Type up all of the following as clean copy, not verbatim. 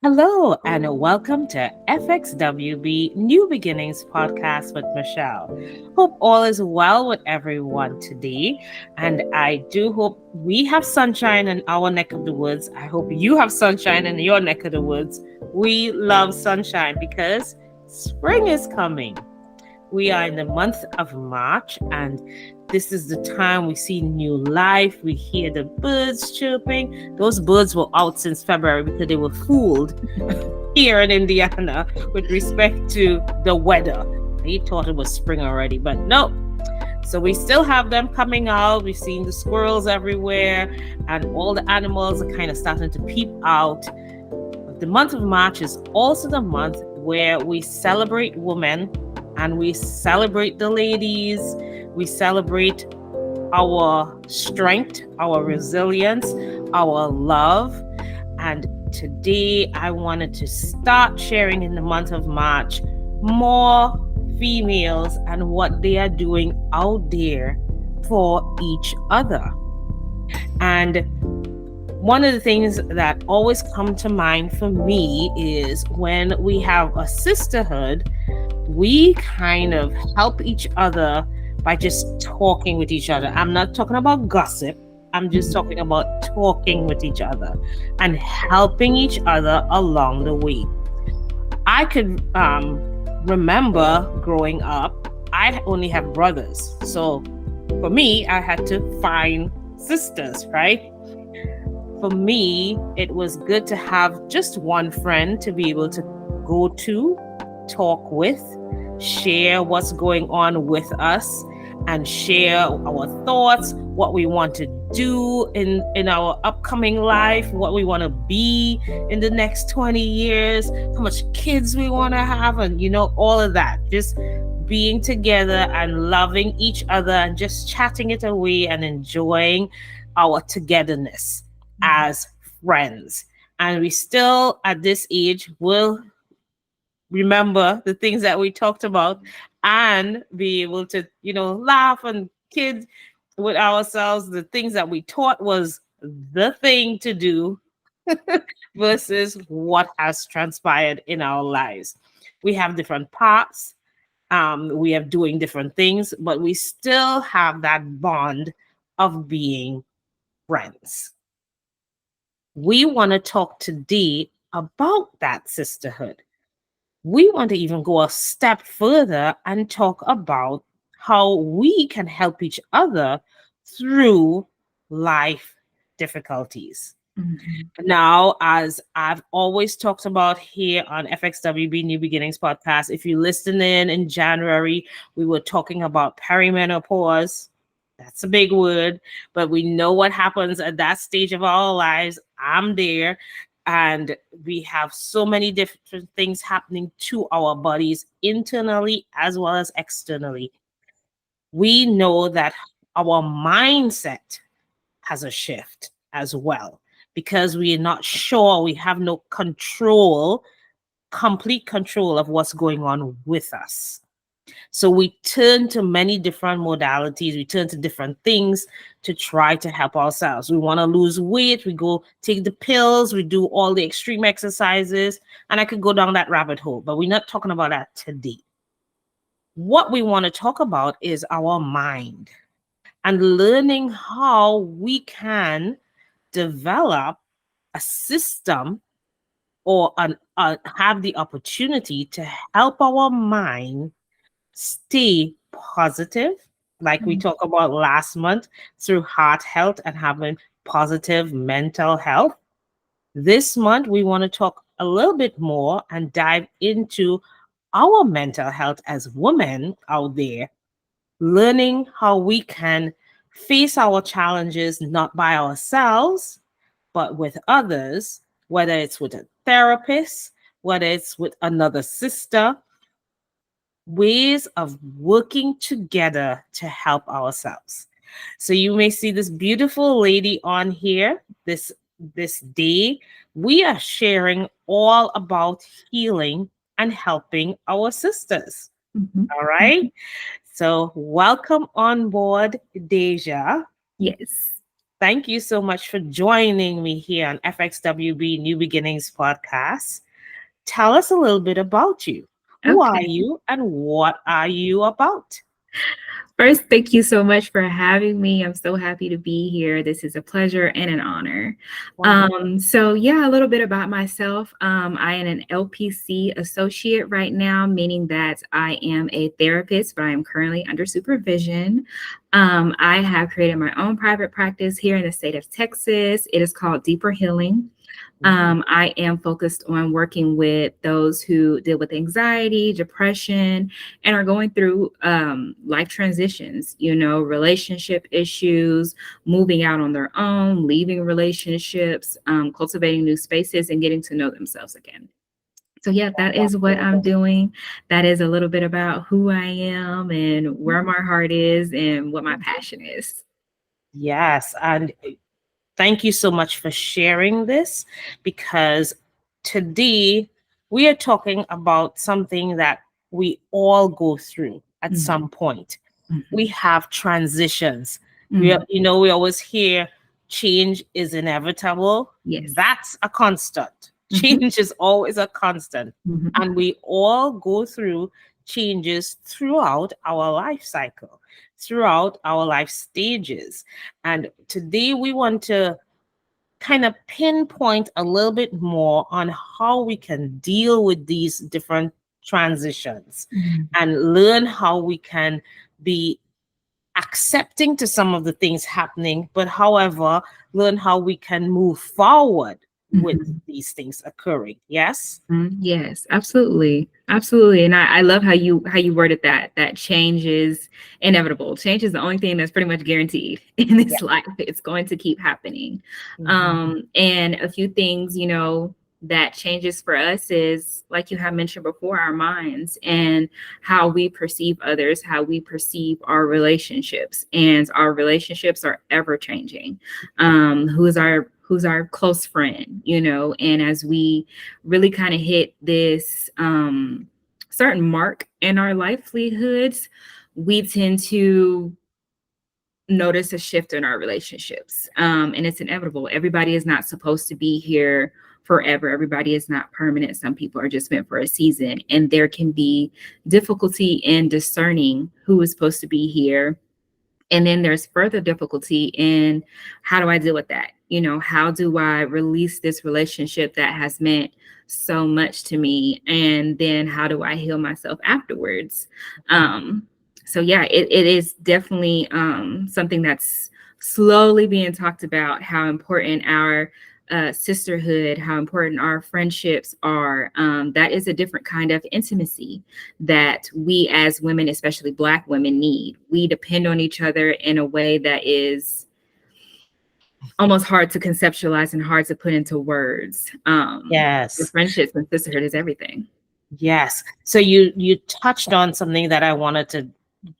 Hello, and welcome to FxWB New Beginnings Podcast with Michelle. Hope all is well with everyone today. And I do hope we have sunshine in our neck of the woods. I hope you have sunshine in your neck of the woods. We love sunshine because spring is coming. We are in the month of March, and this is the time we see new life. We hear the birds chirping. Those birds were out since February because they were fooled here in Indiana with respect to the weather. They thought it was spring already, but no. So we still have them coming out. We've seen the squirrels everywhere, and all the animals are kind of starting to peep out. The month of March is also the month where we celebrate women and we celebrate the ladies. We celebrate our strength, our resilience, our love. And today I wanted to start sharing in the month of March more females and what they are doing out there for each other. And one of the things that always come to mind for me is when we have a sisterhood, we kind of help each other by just talking with each other. I'm not talking about gossip. I'm just talking about talking with each other and helping each other along the way. I could remember growing up, I only have brothers. So for me, I had to find sisters, right? For me, it was good to have just one friend to be able to go to, talk with, share what's going on with us, and share our thoughts, what we want to do in our upcoming life, what we want to be in the next 20 years, how much kids we want to have, and all of that. Just being together and loving each other and just chatting it away and enjoying our togetherness as friends. And we still, at this age, will remember the things that we talked about and be able to, laugh and kid with ourselves, the things that we thought was the thing to do versus what has transpired in our lives. We have different paths. We are doing different things, but we still have that bond of being friends. We want to talk today about that sisterhood. We want to even go a step further and talk about how we can help each other through life difficulties. Mm-hmm. Now, as I've always talked about here on FxWB New Beginnings Podcast, if you listen in January, we were talking about perimenopause. That's a big word, but we know what happens at that stage of our lives. I'm there. And we have so many different things happening to our bodies internally as well as externally. We know that our mindset has a shift as well because we are not sure, we have no complete control of what's going on with us. So we turn to many different modalities. We turn to different things to try to help ourselves. We want to lose weight. We go take the pills. We do all the extreme exercises. And I could go down that rabbit hole, but we're not talking about that today. What we want to talk about is our mind and learning how we can develop a system or have the opportunity to help our mind stay positive, like we talked about last month through heart health and having positive mental health. This month, we want to talk a little bit more and dive into our mental health as women out there, learning how we can face our challenges not by ourselves, but with others, whether it's with a therapist, whether it's with another sister, ways of working together to help ourselves. So you may see this beautiful lady on here this day. We are sharing all about healing and helping our sisters. Mm-hmm. All right. So welcome on board, Deja. Yes. Thank you so much for joining me here on FxWB New Beginnings Podcast. Tell us a little bit about you. Who are Okay. you and what are you about? First, thank you so much for having me. I'm so happy to be here. This is a pleasure and an honor. Wonderful. So yeah, a little bit about myself. I am an LPC associate right now, meaning that I am a therapist, but I am currently under supervision. I have created my own private practice here in the state of Texas. It is called Deeper Healing. I am focused on working with those who deal with anxiety, depression, and are going through life transitions, relationship issues, moving out on their own, leaving relationships, cultivating new spaces, and getting to know themselves again. So, yeah, that is what I'm doing. That is a little bit about who I am and where my heart is and what my passion is. Yes, and thank you so much for sharing this because today we are talking about something that we all go through at Mhm, some point. We mhm, have transitions. mhm. We always hear change is inevitable. Yes. That's a constant. Mhm, Change is always a constant. mhm. And we all go through changes throughout our life cycle, throughout our life stages. And today we want to kind of pinpoint a little bit more on how we can deal with these different transitions Mhm, and learn how we can be accepting to some of the things happening, but however, learn how we can move forward with mhm. these things occurring. Yes? Yes, absolutely. Absolutely. And I love how you worded that change is inevitable. Change is the only thing that's pretty much guaranteed in Yeah. this life. It's going to keep happening. Mhm. And a few things, that changes for us is like you have mentioned before, our minds and how we perceive others, how we perceive our relationships. And our relationships are ever changing. Who's our close friend, and as we really kind of hit this certain mark in our livelihoods, we tend to notice a shift in our relationships. And it's inevitable. Everybody is not supposed to be here forever. Everybody is not permanent. Some people are just meant for a season. And there can be difficulty in discerning who is supposed to be here, and then there's further difficulty in how do I deal with that? How do I release this relationship that has meant so much to me? And then how do I heal myself afterwards? Um, so yeah, it is definitely something that's slowly being talked about, how important our sisterhood, how important our friendships are. That is a different kind of intimacy that we as women, especially Black women, need. We depend on each other in a way that is almost hard to conceptualize and hard to put into words. The Yes. friendships and sisterhood is everything. Yes. So you touched on something that I wanted to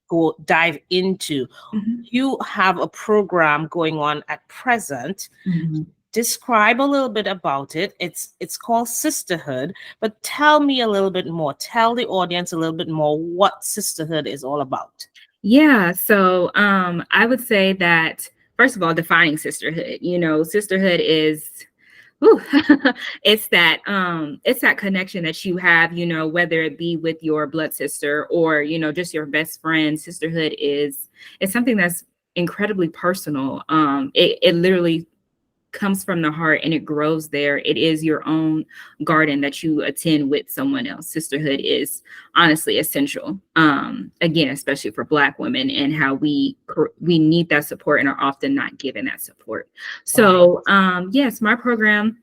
go dive into. Mhm, You have a program going on at present. mhm. Describe a little bit about it. It's called Sisterhood, but tell me a little bit more. Tell the audience a little bit more what Sisterhood is all about. Yeah, so I would say that first of all, defining sisterhood. Sisterhood is whew, it's that connection that you have, whether it be with your blood sister or just your best friend. Sisterhood is it's something that's incredibly personal. It literally comes from the heart and it grows there. It is your own garden that you attend with someone else. Sisterhood is honestly essential. Again, especially for Black women and how we need that support and are often not given that support. Right. So yes, my program,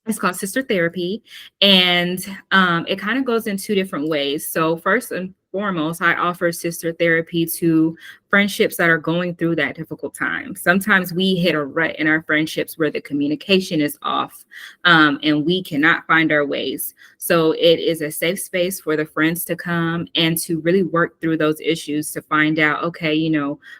it's called Sister Therapy, and it kind of goes in two different ways. So first and foremost, I offer sister therapy to friendships that are going through that difficult time. Sometimes we hit a rut in our friendships where the communication is off, and we cannot find our ways. So it is a safe space for the friends to come and to really work through those issues to find out, okay,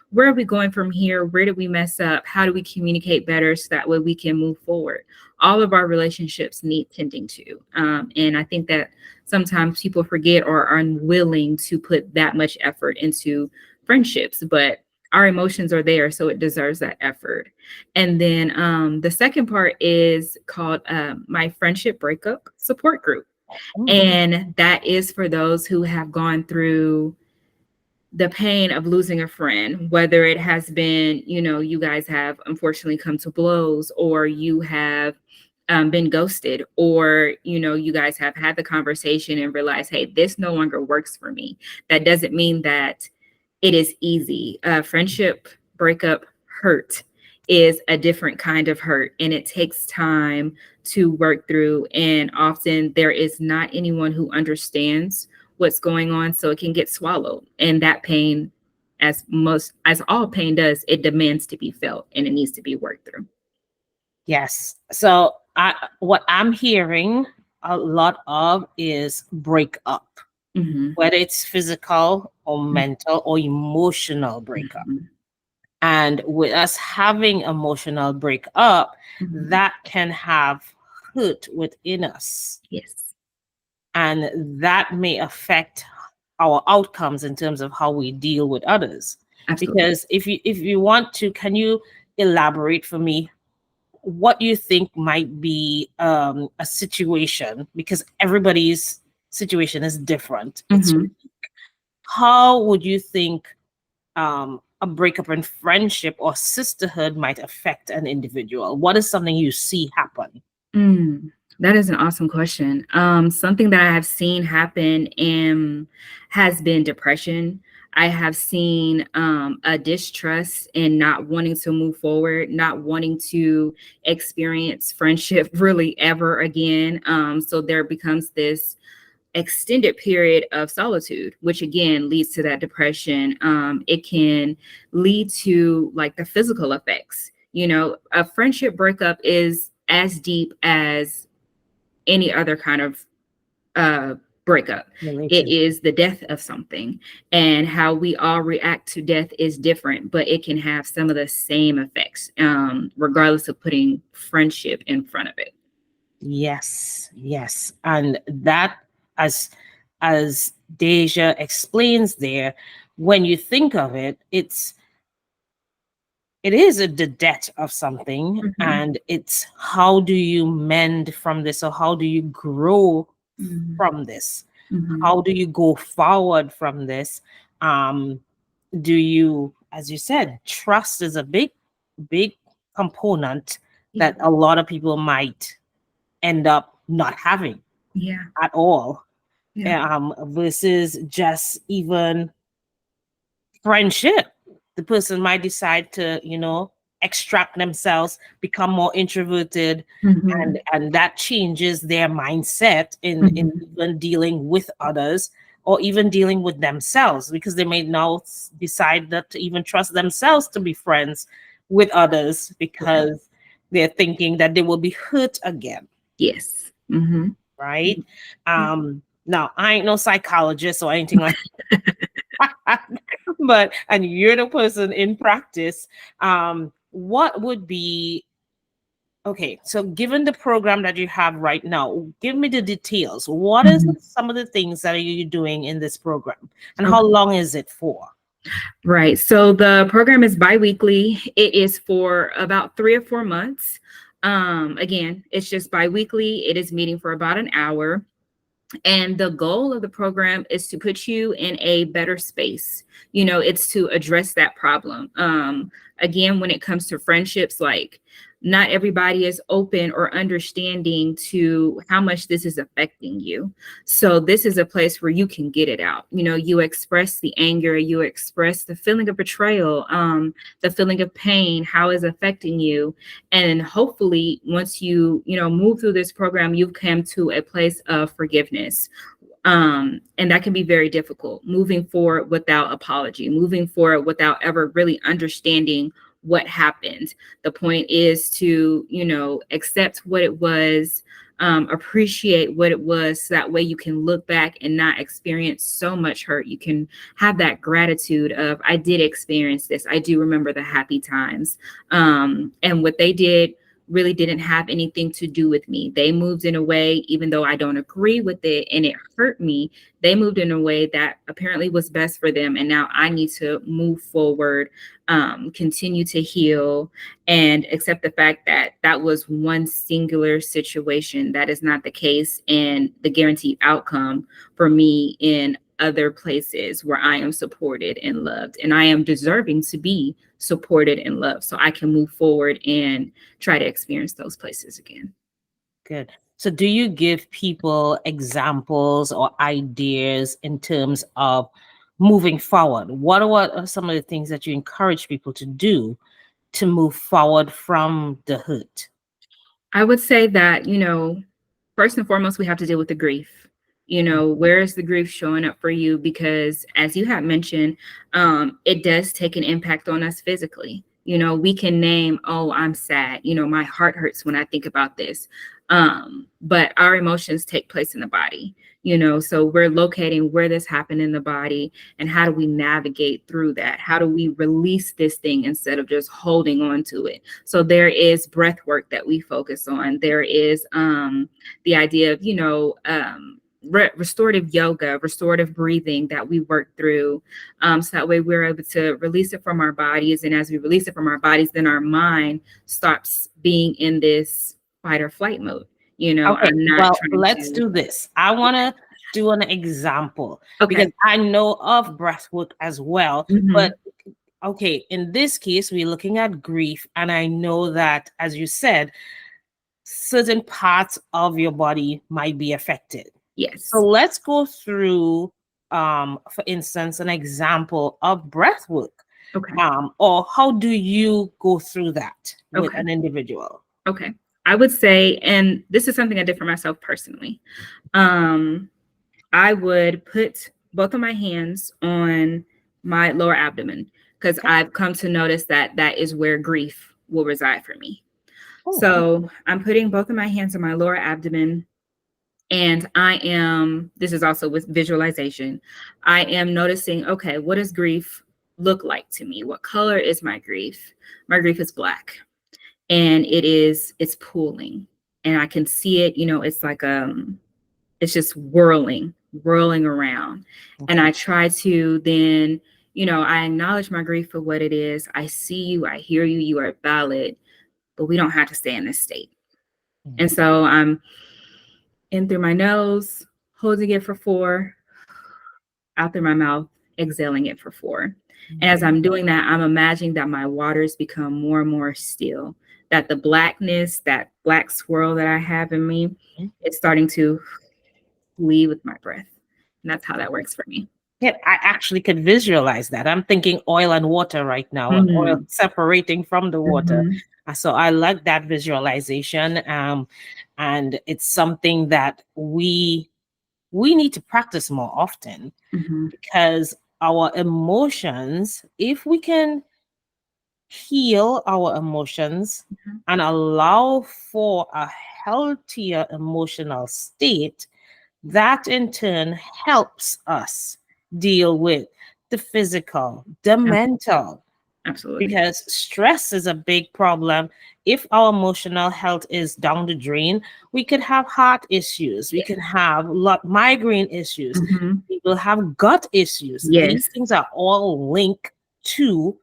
where are we going from here? Where did we mess up? How do we communicate better so that way we can move forward? All of our relationships need tending to. And I think that sometimes people forget or are unwilling to put that much effort into friendships. But our emotions are there, so it deserves that effort. And then the second part is called my friendship breakup support group. Mm. And that is for those who have gone through the pain of losing a friend, whether it has been, you guys have unfortunately come to blows, or you have been ghosted, or, you guys have had the conversation and realized, hey, this no longer works for me. That doesn't mean that it is easy. Friendship breakup hurt is a different kind of hurt, and it takes time to work through. And often there is not anyone who understands what's going on, so it can get swallowed. And that pain, as all pain does, it demands to be felt, and it needs to be worked through. Yes. So what I'm hearing a lot of is breakup, whether it's physical or mental or emotional breakup. And with us having emotional breakup, that can have hurt within us. Yes. And that may affect our outcomes in terms of how we deal with others. Absolutely. Because if you want to, can you elaborate for me what you think might be a situation, because everybody's situation is different. It's unique. How would you think a breakup in friendship or sisterhood might affect an individual? What is something you see happen? That is an awesome question. Something that I have seen happen has been depression. I have seen a distrust and not wanting to move forward, not wanting to experience friendship really ever again. So there becomes this extended period of solitude, which again leads to that depression. It can lead to like the physical effects. A friendship breakup is as deep as any other kind of breakup. It is the death of something, and how we all react to death is different, but it can have some of the same effects, regardless of putting friendship in front of it. Yes. And that, as Deja explains there, when you think of it, it is the debt of something, and it's how do you mend from this, or how do you grow from this? How do you go forward from this? Do you, as you said, trust is a big component that a lot of people might end up not having at all. Versus just even friendship. The person might decide to, extract themselves, become more introverted, and that changes their mindset in even dealing with others, or even dealing with themselves, because they may now decide not to even trust themselves to be friends with others, because they're thinking that they will be hurt again. Yes. Right. Now, I ain't no psychologist or anything like that. But, and you're the person in practice, what would be, okay, so given the program that you have right now, give me the details. What is some of the things that are you doing in this program, and how long is it for? Right. So the program is bi-weekly. It is for about 3 or 4 months. Again, it's just bi-weekly. It is meeting for about an hour. And the goal of the program is to put you in a better space. It's to address that problem. Again, when it comes to friendships, like not everybody is open or understanding to how much this is affecting you. So this is a place where you can get it out. You express the anger, you express the feeling of betrayal, the feeling of pain, how it's affecting you. And hopefully once you move through this program, you've come to a place of forgiveness. And that can be very difficult, moving forward without apology, moving forward without ever really understanding what happened. The point is to, accept what it was, appreciate what it was, so that way you can look back and not experience so much hurt. You can have that gratitude of, I did experience this. I do remember the happy times. And what they did really didn't have anything to do with me. They moved in a way, even though I don't agree with it and it hurt me, they moved in a way that apparently was best for them. And now I need to move forward, continue to heal, and accept the fact that that was one singular situation. That is not the case and the guaranteed outcome for me in other places where I am supported and loved, and I am deserving to be supported and loved, so I can move forward and try to experience those places again. Good. So, do you give people examples or ideas in terms of moving forward? What are some of the things that you encourage people to do to move forward from the hurt? I would say that, first and foremost, we have to deal with the grief. Where is the grief showing up for you? Because as you have mentioned, it does take an impact on us physically. We can name, oh, I'm sad. My heart hurts when I think about this. But our emotions take place in the body, so we're locating where this happened in the body and how do we navigate through that? How do we release this thing instead of just holding on to it? So there is breath work that we focus on. There is the idea of, restorative yoga, restorative breathing that we work through. So that way we're able to release it from our bodies. And as we release it from our bodies, then our mind stops being in this fight or flight mode. Okay, I'm not well, trying let's to. do this. I want to do an example Okay. because I know of breath work as well. Mhm. But okay, in this case, we're looking at grief. And I know that, as you said, certain parts of your body might be affected. Yes. So let's go through, for instance, an example of breath work. Okay. Or how do you go through that with Okay. an individual? Okay. I would say, and this is something I did for myself personally. I would put both of my hands on my lower abdomen because I've come to notice that that is where grief will reside for me. Oh. So I'm putting both of my hands on my lower abdomen, and this is also with visualization, I am noticing, okay, what does grief look like to me? What color is my grief? My grief is black. And it's pooling, and I can see it, it's like, it's just whirling around. Okay. And I try to then, I acknowledge my grief for what it is. I see you, I hear you, you are valid, but we don't have to stay in this state. Mm-hmm. And so I'm in through my nose, holding it for 4, out through my mouth, exhaling it for 4. Mm-hmm. And as I'm doing that, I'm imagining that my waters become more and more still, that the blackness, that black swirl that I have in me, it's starting to leave with my breath. And that's how that works for me. Yeah, I actually could visualize that. I'm thinking oil and water right now, oil separating from the water. So I like that visualization. And it's something that we need to practice more often, because our emotions, if we can heal our emotions and allow for a healthier emotional state, that in turn helps us deal with the physical, the mental. Absolutely. Because stress is a big problem. If our emotional health is down the drain, we could have heart issues. We can have migraine issues. People have gut issues. These things are all linked to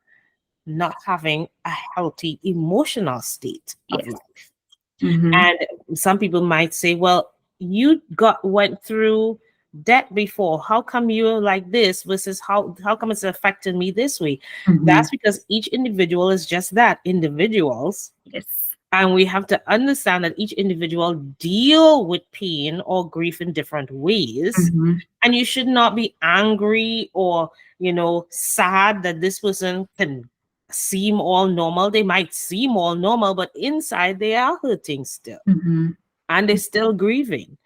not having a healthy emotional state of life. And some people might say, well, you went through debt before. How come you're like this versus how come it's affecting me this way? That's because each individual is just that, individuals. Yes. And we have to understand that each individual deal with pain or grief in different ways. And you should not be angry or, sad that this person can seem all normal. They might seem all normal, but inside they are hurting still. And they're still grieving.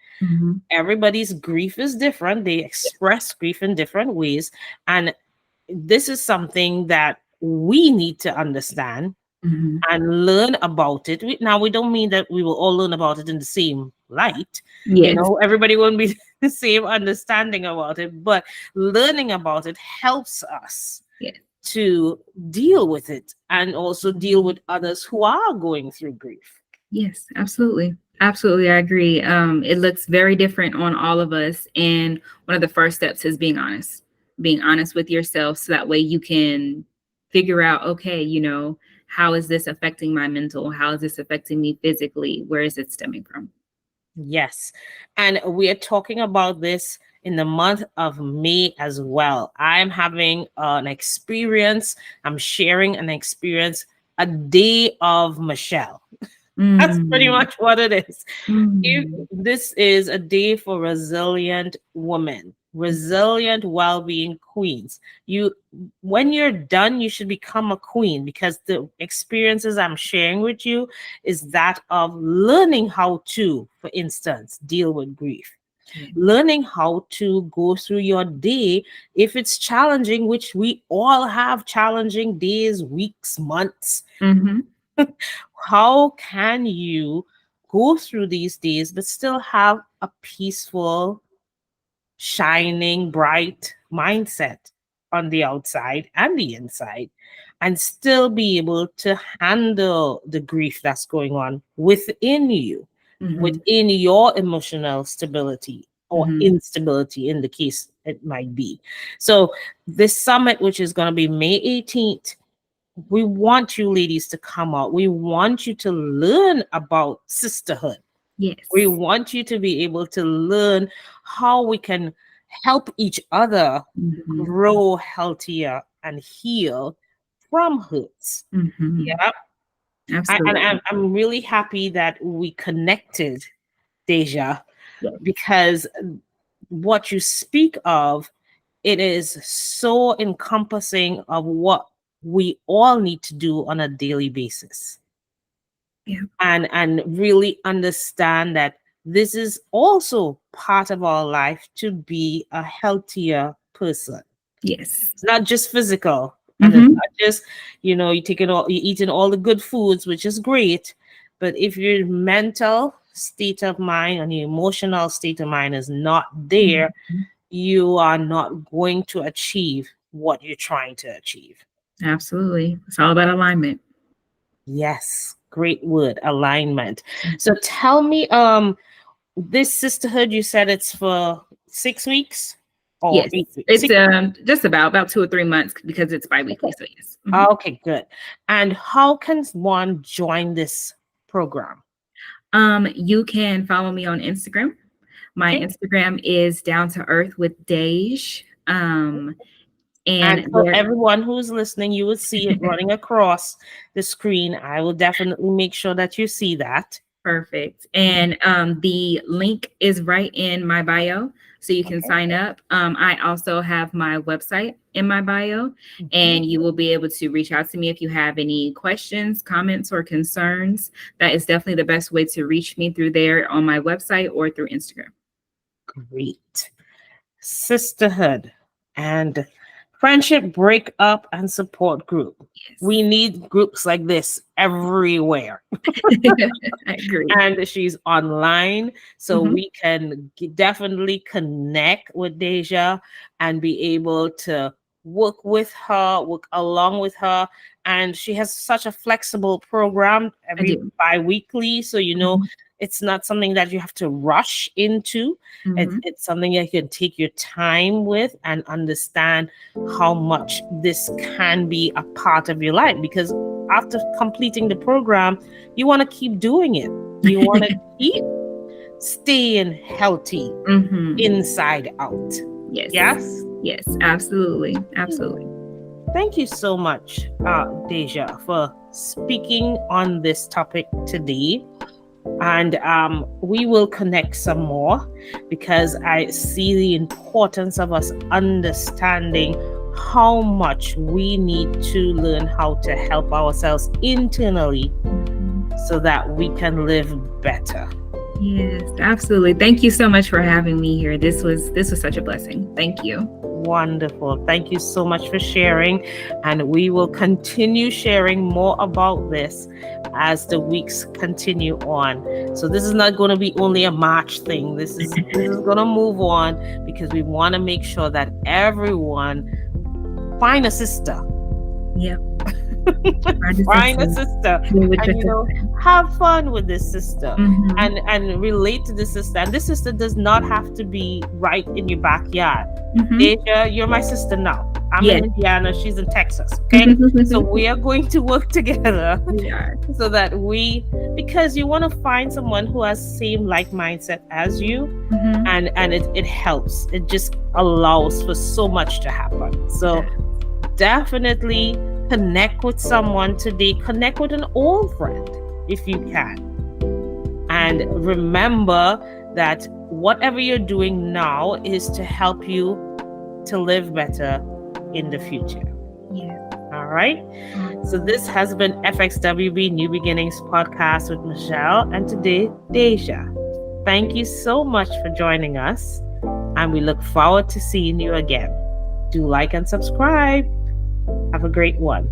Everybody's grief is different. They express grief in different ways. And this is something that we need to understand and learn about it. Now, we don't mean that we will all learn about it in the same light. Everybody won't be the same understanding about it, but learning about it helps us to deal with it and also deal with others who are going through grief. Yes, absolutely. Absolutely, I agree. It looks very different on all of us. And one of the first steps is being honest with yourself. So that way you can figure out, okay, how is this affecting my mental? How is this affecting me physically? Where is it stemming from? Yes. And we are talking about this in the month of May as well. I'm having an experience, I'm sharing an experience, a day of Michelle. That's pretty Mm, much what it is. mm, This is a day for resilient women, resilient well-being queens. You, when you're done, you should become a queen, because the experiences I'm sharing with you is that of learning how to, for instance, deal with grief, yeah. learning how to go through your day if it's challenging, which we all have challenging days, weeks, months. Mm-hmm. How can you go through these days but still have a peaceful, shining, bright mindset on the outside and the inside, and still be able to handle the grief that's going on within you, Mm-hmm. within your emotional stability or Mm-hmm. instability, in the case it might be? So this summit, which is going to be May 18th, we want you ladies to come out. We want you to learn about sisterhood. We Yes. want you to be able to learn how we can help each other Mm-hmm. grow healthier and heal from hurts. Mm-hmm. Yeah. And Absolutely. I'm really happy that we connected, Deja, Yes. because what you speak of, it is so encompassing of what we all need to do on a daily basis, Yeah. and really understand that this is also part of our life to be a healthier person. Yes. It's not just physical, and it's Mm-hmm. not just, you're eating all the good foods, which is great, but if your mental state of mind and your emotional state of mind is not there, Mm-hmm. you are not going to achieve what you're trying to achieve. Absolutely. It's all about alignment. Yes, great word, alignment. So Mhm. tell me, this sisterhood, you said it's for 6 weeks or Yes. 8 weeks? It's just about 2 or 3 months because it's biweekly. So yes. Mhm. Okay, good. And how can one join this program? You can follow me on Instagram. My Okay. Instagram is Down to Earth with Dej. And And for there everyone who's listening, you will see it running across the screen. I will definitely make sure that you see that. Perfect. And the link is right in my bio, so you can Okay. sign up. I also have my website in my bio, Mhm. and you will be able to reach out to me if you have any questions, comments, or concerns. That is definitely the best way to reach me, through there on my website or through Instagram. Great. Sisterhood and friendship breakup and support group. We Yes. need groups like this everywhere. I agree. And she's online, so Mhm. we can definitely connect with Deja and be able to work with her, work along with her. And she has such a flexible program I every do. bi-weekly, so Mhm. it's not something that you have to rush into. Mhm. It's something that you can take your time with and understand how much this can be a part of your life, because after completing the program, you want to keep doing it. You want to keep staying healthy Mhm. inside out. Yes. Yes. Yes, absolutely. Absolutely. Thank you so much, Deja, for speaking on this topic today. And we will connect some more, because I see the importance of us understanding how much we need to learn how to help ourselves internally so that we can live better. Yes, absolutely. Thank you so much for having me here. This was such a blessing. Thank you. Wonderful. Thank you so much for sharing. And we will continue sharing more about this as the weeks continue on. So this is not going to be only a March thing. This is going to move on, because we want to make sure that everyone find a sister. Yep. Find a sister. Do what And you're have fun with this sister Mhm. and relate to this sister. And this sister does not have to be right in your backyard. Mhm. Deja, you're my sister now. I'm Yes. in Indiana, she's in Texas. Okay. So we are going to work together We are. so that because you want to find someone who has same like mindset as you, Mhm. and it helps. It just allows for so much to happen. So definitely connect with someone today. Connect with an old friend if you can. And remember that whatever you're doing now is to help you to live better in the future. Yeah. All right. So this has been FxWB New Beginnings Podcast with Michelle, and today, Deja. Thank you so much for joining us, and we look forward to seeing you again. Do like and subscribe. Have a great one.